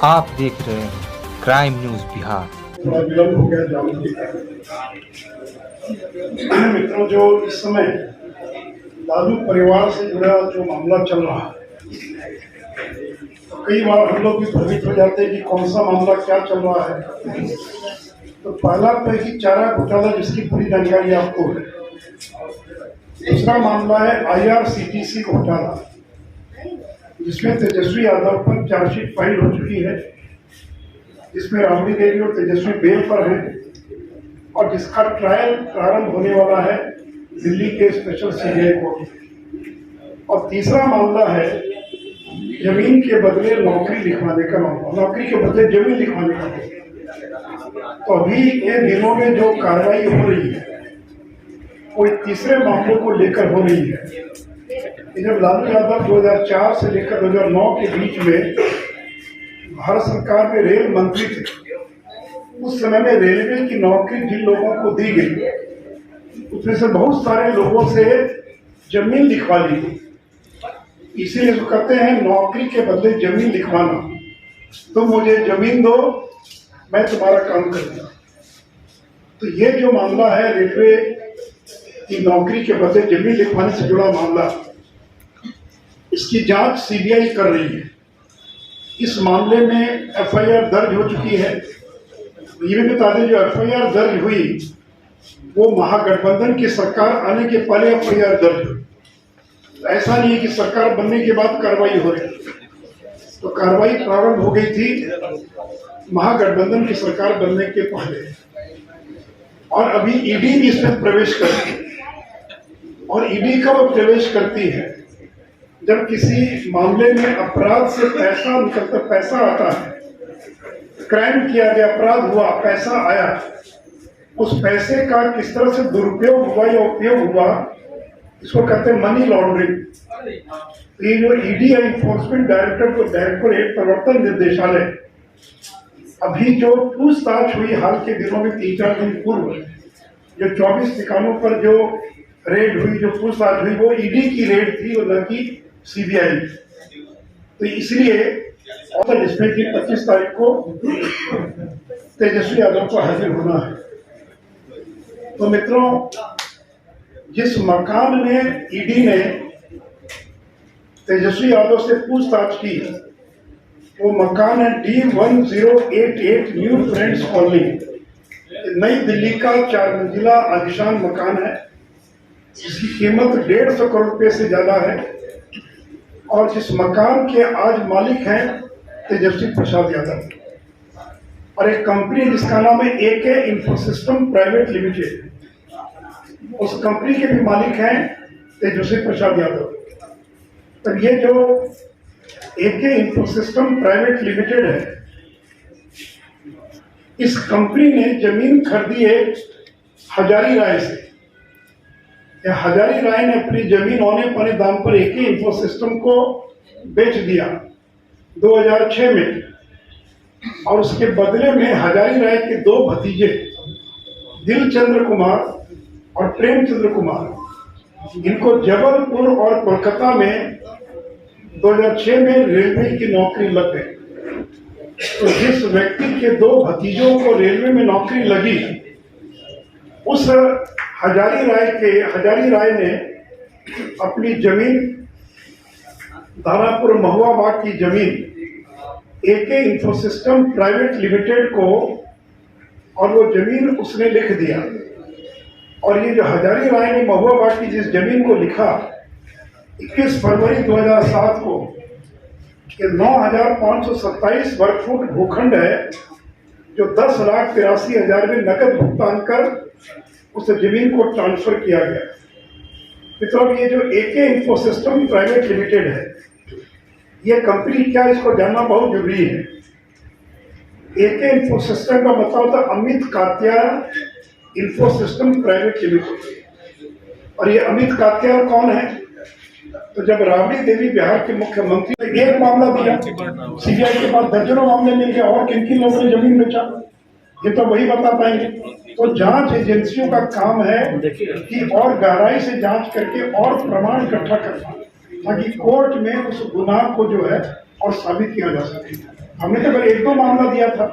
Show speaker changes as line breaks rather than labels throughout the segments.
आप देख रहे हैं क्राइम न्यूज बिहार।
थोड़ा विलम्ब हो गया जाने के कारण। मित्रों, जो इस समय लालू परिवार से जुड़ा जो मामला चल रहा है, तो कई बार हम लोग भी भ्रमित हो जाते हैं कि कौन सा मामला क्या चल रहा है। तो पहला तो है कि चारा घोटाला, जिसकी पूरी जानकारी आपको है। दूसरा मामला है IRCTC घोटाला, जिसमें तेजस्वी यादव पर चार्जशीट फाइल हो चुकी है, जिसमें राबड़ी देवी और तेजस्वी बेल पर हैं, और जिसका ट्रायल प्रारंभ होने वाला है दिल्ली के स्पेशल CBI कोर्ट में। और तीसरा मामला है जमीन के बदले नौकरी लिखवाने का मामला, नौकरी के बदले जमीन लिखवाने का मामला। तो अभी के दिनों में जो कार्रवाई हो रही है वो तीसरे मामले को लेकर हो रही है। जब लालू यादव 2004 से लेकर 2009 के बीच में भारत सरकार में रेल मंत्री थे, उस समय में रेलवे की नौकरी जिन लोगों को दी गई, उसमें से बहुत सारे लोगों से जमीन लिखवा ली गई। इसीलिए तो कहते हैं नौकरी के बदले जमीन लिखवाना। तुम मुझे जमीन दो, मैं तुम्हारा काम करूंगा। तो ये जो मामला है रेलवे की नौकरी के बदले जमीन लिखवाने से जुड़ा मामला, इसकी जांच CBI कर रही है। इस मामले में FIR दर्ज हो चुकी है। ये भी बता दें, जो FIR दर्ज हुई वो महागठबंधन की सरकार आने के पहले FIR दर्ज हुई। तो ऐसा नहीं है कि सरकार बनने के बाद कार्रवाई हो रही, तो कार्रवाई प्रारंभ हो गई थी महागठबंधन की सरकार बनने के पहले। और अभी ED भी इसमें प्रवेश करती है। और ED कब प्रवेश करती है? जब किसी मामले में अपराध से पैसा निकलता, पैसा आता है, क्राइम किया गया, अपराध हुआ, पैसा आया, उस पैसे का किस तरह से दुरुपयोग हुआ या उपयोग हुआ, इसको कहते हैं मनी लॉन्ड्रिंग। ये जो ED है, इन्फोर्समेंट डायरेक्टोरेट प्रवर्तन निर्देशालय, अभी जो पूछताछ हुई हाल के दिनों में 3-4 दिन पूर्व, जो 24 ठिकानों पर जो रेड हुई, जो पूछताछ हुई, वो ED की रेड थी और न कि CBI। तो इसलिए और जिसमें कि 25 तारीख को तेजस्वी यादव को हाजिर होना है। तो मित्रों, जिस मकान में ED ने तेजस्वी यादव से पूछताछ की, वो मकान है D1088 न्यू फ्रेंड्स कॉलोनी, नई दिल्ली का 4 मंजिला आलीशान मकान है, जिसकी कीमत 150 करोड़ रुपए से ज्यादा है। और जिस मकान के आज मालिक हैं तेजस्वी प्रसाद यादव, और एक कंपनी जिसका नाम है AK इंफोसिस्टम प्राइवेट लिमिटेड, उस कंपनी के भी मालिक हैं तेजस्वी प्रसाद यादव। तो ये जो AK इंफोसिस्टम प्राइवेट लिमिटेड है, इस कंपनी ने जमीन खरीदी है हजारी राय से। हजारी राय ने अपनी जमीन औने पौने दाम पर AK इंफोसिस्टम को बेच दिया 2006 में, और उसके बदले में हजारी राय के 2 भतीजे दिलचंद्र कुमार और प्रेमचंद्र कुमार, इनको जबलपुर और कोलकाता में 2006 में रेलवे की नौकरी लग गई। तो जिस व्यक्ति के 2 भतीजों को रेलवे में नौकरी लगी, उस हजारी राय ने अपनी जमीन, दानापुर महुआ बाग की जमीन AK इंफोसिस्टम प्राइवेट लिमिटेड को, और वो जमीन उसने लिख दिया। और ये जो हजारी राय ने महुआ बाग की जिस जमीन को लिखा 21 फरवरी 2007 को, ये 9,527 वर्ग फुट भूखंड है, जो 10,83,000 में नकद भुगतान कर उस जमीन को ट्रांसफर किया गया। मतलब ये जो AK इंफोसिस्टम प्राइवेट लिमिटेड है, ये कंपनी क्या, इसको जानना बहुत जरूरी है। AK इंफोसिस्टम का मतलब होता है Amit Katyal Infosystem private limited. और ये अमित कात्याल कौन है? तो जब राबड़ी देवी बिहार के मुख्यमंत्री ने एक मामला दिया, CBI के पास दर्जनों मामले मिल गए, और किन किन लोगों ने जमीन बेचा, ये तो वही बता पाएंगे। तो जांच एजेंसियों का काम है कि और गहराई से जांच करके और प्रमाण इकट्ठा करना, ताकि कोर्ट में उस गुनाह को जो है और साबित किया जा सके। हमने तो पहले 1-2 मामला दिया था,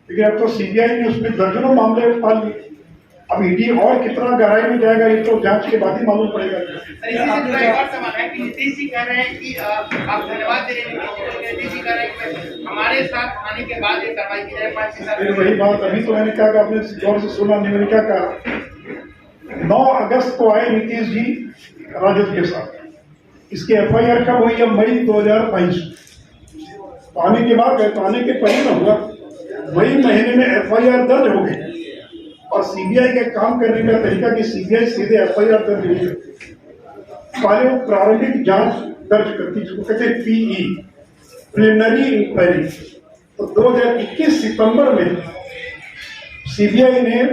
लेकिन अब तो सीबीआई ने उसमें दर्जनों मामले पाल लिए। अब ईडी और कितना गहराई में जाएगा ये तो जांच के बाद ही मालूम पड़ेगा।
सर, इसी से जुड़ा एक और सवाल है कि नीतीश जी कह रहे हैं कि आप धन्यवाद दे रहे हैं, नीतीश जी कह रहे हैं कि हमारे साथ आने के बाद ये कार्रवाई की जाए 5 साल।
फिर वही बात अभी तो मैंने कहा कि आपने गौर से सुना नहीं, मैंने क्या कहा 9 अगस्त को आए नीतीश जी राजद के साथ, इसके एफआईआर कब हुई है? मई 2022। तो आने के बाद गए तो आने के पहले न हुआ, मई महीने में एफआईआर दर्ज हो गई। और सीबीआई के काम करने का तरीका कि सीबीआई सीधे एफआईआर दर्ज नहीं करती, पहले वो प्रारंभिक जांच दर्ज करती जिसको कहते हैं पीई, प्रिलिमिनरी इंक्वायरी। तो 2021 सितंबर में सीबीआई ने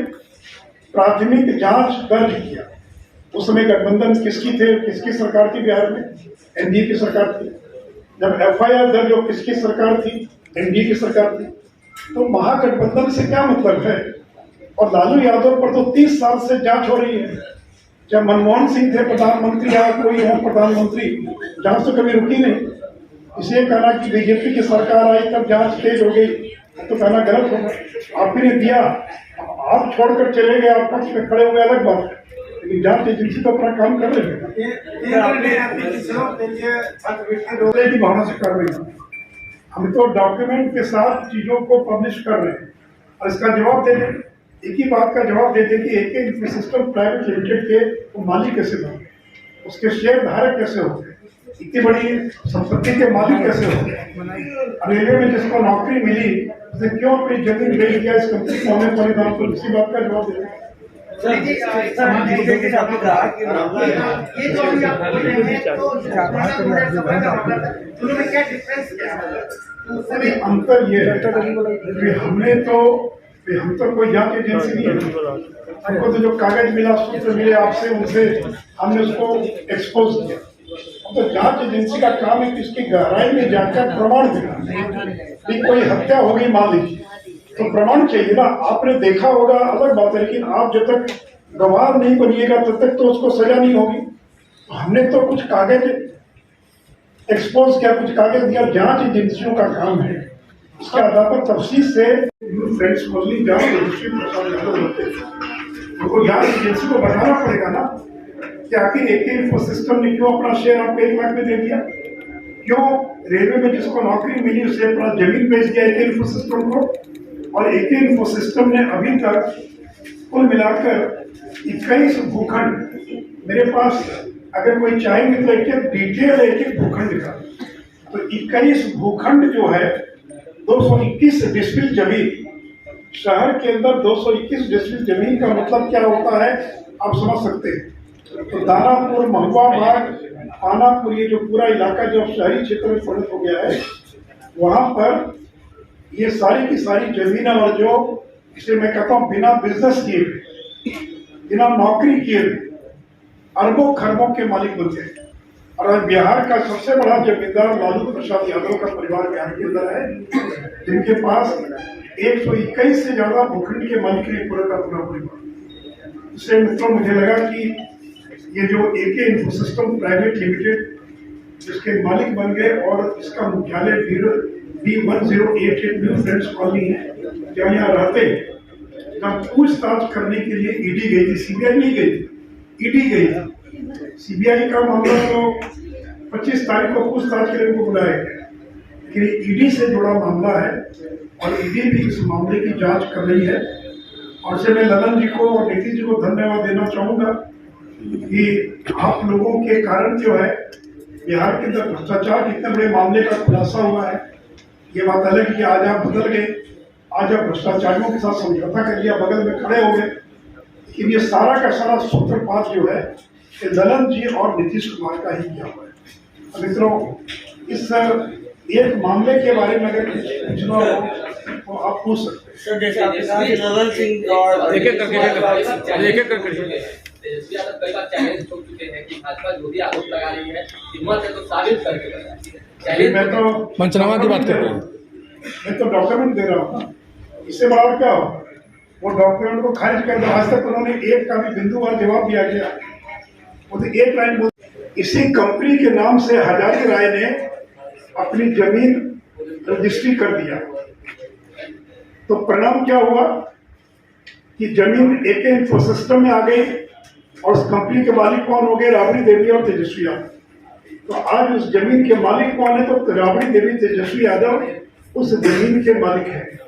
प्राथमिक जांच दर्ज किया। उस समय गठबंधन किसकी सरकार थी बिहार में? एनडीए की सरकार थी। जब एफआईआर दर्ज हो किसकी सरकार थी? एनडीए की सरकार थी। तो महागठबंधन से क्या मतलब है? और लालू यादव पर तो 30 साल से जांच हो रही है। जब मनमोहन सिंह थे प्रधानमंत्री या कोई और प्रधानमंत्री, जांच तो कभी रुकी नहीं। इसलिए कहना कि बीजेपी की सरकार आई तब जांच तेज हो गई तो कहना गलत होगा। आप ही ने दिया, आप छोड़कर चले गए, आप पक्ष में खड़े हुए अलग बात है, लेकिन जांच एजेंसी तो अपना काम कर रही है की भावना से कर रही है। हम तो डॉक्यूमेंट के साथ चीजों को पब्लिश कर रहे हैं और इसका जवाब दे दें। एक ही बात का जवाब दे दें कि एके इंफ्रास्ट्रक्चर प्राइवेट लिमिटेड के वो मालिक कैसे बन गए, उसके शेयर धारक कैसे हो गए, इतनी बड़ी संपत्ति के मालिक कैसे हो गए, रेलवे में जिसको नौकरी मिली उसे क्यों अपनी जमीन बेच दिया इस कंपनी को होने वाले दाम पर, इसी बात का जवाब दे दें।
ये जो अभी आप बोल रहे हैं तो दोनों में क्या डिफरेंस है?
अंतर ये है कि हम तो कोई जांच एजेंसी नहीं है। हमको तो जो कागज मिला, सूत्र मिले आपसे, उनसे हमने उसको एक्सपोज किया। तो जांच एजेंसी का काम है कि इसकी गहराई में जाकर प्रमाण देना कि कोई हत्या हो गई मान लीजिए तो प्रमाण चाहिए ना। आपने देखा होगा अलग बात है, लेकिन आप जब तक गवाह नहीं बनिएगा तब तक तो उसको सजा नहीं होगी। हमने तो कुछ कागज एक्सपोज किया, कुछ कागज दिया। जांच एजेंसियों का काम है इसके आधार पर तफसील से फ्रेंड्स मजली जांच एजेंसी उनको जांच एजेंसी को बताना पड़ेगा ना कि आखिर एके इन्फो सिस्टम ने क्यों अपना शेयर आपको 1 लाख में दे दिया, क्यों रेलवे में जिसको नौकरी मिली उसे अपना जमीन बेच दिया एके इन्फो सिस्टम को। और एके इन्फो सिस्टम ने अभी तक कुल मिलाकर 21 भूखंड, मेरे पास अगर कोई चाहेंगे तो एक डिटेल एक भूखंड का, तो 21 भूखंड जो है 221 डिस्ट्रिक्ट जमीन, शहर के अंदर 221 डिस्ट्रिक्ट जमीन का मतलब क्या होता है आप समझ सकते हैं। तो दानापुर, महुआ बाग, पानापुर, ये जो पूरा इलाका जो शहरी क्षेत्र में परिणत हो गया है, वहां पर ये सारी की सारी जमीन और जो इसे मैं कहता हूँ बिना बिजनेस किए, बिना नौकरी किए अरबों खरबों के मालिक बनते हैं। और आज बिहार का सबसे बड़ा जमींदार लालू प्रसाद यादव का परिवार बिहार के अंदर है, जिनके पास 121 से ज्यादा भूखंड के मालिक है पूरा का पूरा परिवार। इससे मित्रों मुझे लगा कि ये जो एके इन्फो सिस्टम प्राइवेट लिमिटेड जिसके मालिक बन गए और इसका मुख्यालय B1088 न्यू फ्रेंड्स कॉलोनी है, जहाँ यहाँ रहते जब पूछताछ करने के लिए ईडी गई थी, सीबीआई नहीं गई थी, ईडी गई थी। सीबीआई का मामला तो 25 तारीख को पूछताछ के लिए उनको बुलाया गया, लेकिन ईडी से जुड़ा मामला है और ईडी भी इस मामले की जांच कर रही है। और से मैं ललन जी को और नीतीश जी को धन्यवाद देना चाहूँगा कि आप लोगों के कारण जो है बिहार के अंदर भ्रष्टाचार के इतने बड़े मामले का खुलासा हुआ है। ये बात अलग कि आज आप बदल गए, आज आप भ्रष्टाचारियों के साथ समझौता कर लिया, बगल में खड़े हो गए, लेकिन ये सारा का सारा सूत्रपात जो है ये ललन जी और नीतीश कुमार का ही किया हुआ है। मित्रों, इस एक मामले के बारे में अगर कुछ पूछना हो तो आप पूछ सकते हैं।
सर, जैसे आपने कहा कि ललन सिंह और
एक एक करके तेजस्वी यादव कई बार चैलेंज हो चुके हैं कि भाजपा जो भी आरोप लगा रही है हिम्मत है तो साबित करके बताएं।
मैं तो
पंचनामा की बात कर रहे हैं,
मैं तो डॉक्यूमेंट दे रहा हूँ ना, इससे बड़ा और क्या हो। वो डॉक्यूमेंट को खारिज कर दो, आज तक उन्होंने एक का भी बिंदुवार जवाब दिया गया, वो तो एक लाइन बोल। इसी कंपनी के नाम से हजारी राय ने अपनी जमीन रजिस्ट्री कर दिया। तो परिणाम क्या हुआ कि जमीन एके इंफोसिस्टम में आ गई और उस कंपनी के मालिक कौन हो गए? राबड़ी देवी और तेजस्वी यादव। तो आज उस जमीन के मालिक कौन है? तो राबड़ी देवी तेजस्वी यादव उस जमीन के मालिक हैं।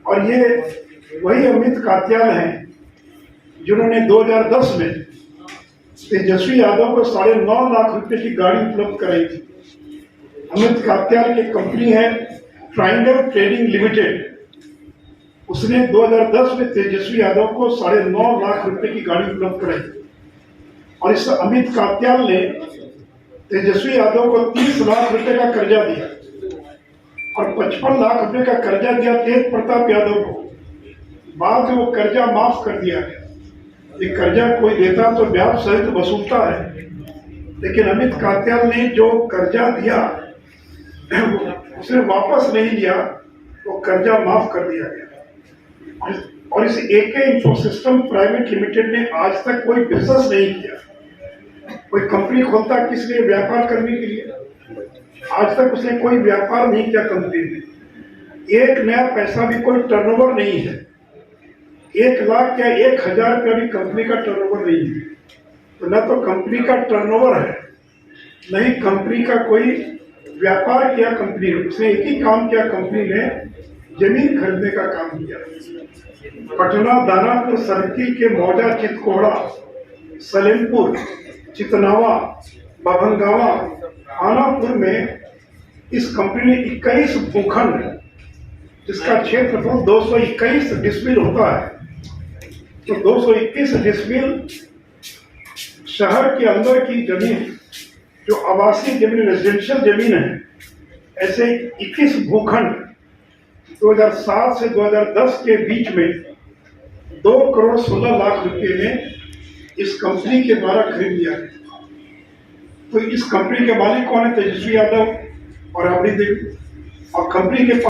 और ये वही अमित कात्याल हैं जिन्होंने 2010 में तेजस्वी यादव को 9.5 लाख रुपए की गाड़ी उपलब्ध कराई थी। अमित कात्याल की कंपनी है ट्राइंगल ट्रेडिंग लिमिटेड। उसने 2010 में तेजस्वी यादव को 9.5 लाख रुपए की गाड़ी उपलब्ध कराई और इस अमित कात्याल ने तेजस्वी यादव को 30 लाख रुपए का कर्जा दिया और 55 लाख रुपए का कर्जा दिया तेज प्रताप यादव को। बाद में वो कर्जा माफ कर दिया गया। ये कर्जा कोई देता तो ब्याज सहित वसूलता है, लेकिन अमित कात्याल ने जो कर्जा दिया उसने वापस नहीं लिया, तो कर्जा माफ कर दिया गया। और इस एके इंफोसिस्टम प्राइवेट लिमिटेड ने आज तक कोई बिजनेस नहीं किया। कोई कंपनी खोलता किस लिए? व्यापार करने के लिए। आज तक उसने कोई व्यापार नहीं किया कंपनी में। एक नया पैसा भी कोई टर्नओवर नहीं है। 1 लाख या 1,000 रुपया भी कंपनी का टर्नओवर नहीं है। तो न तो कंपनी का टर्नओवर है, न ही कंपनी का कोई व्यापार किया कंपनी ने। उसने एक ही काम किया, कंपनी ने जमीन खरीदने का काम किया। पटना दानापुर सर्किल के मौजा, चितकोड़ा, सलेमपुर, चितनावा, बभंगावा, आनापुर में इस कंपनी ने 21 भूखंड, जिसका क्षेत्रफल 221 डिसमिल होता है, तो 221 डिसमिल शहर के अंदर की जमीन, जो आवासीय जमीन, रेजिडेंशियल जमीन है, ऐसे 21 भूखंड 2007 से 2010 के बीच में 2 करोड़ 16 लाख रुपए में इस कंपनी के द्वारा खरीद लिया गया। तो इस कंपनी के मालिक कौन है? तेजस्वी यादव और राबड़ी देवी। और कंपनी के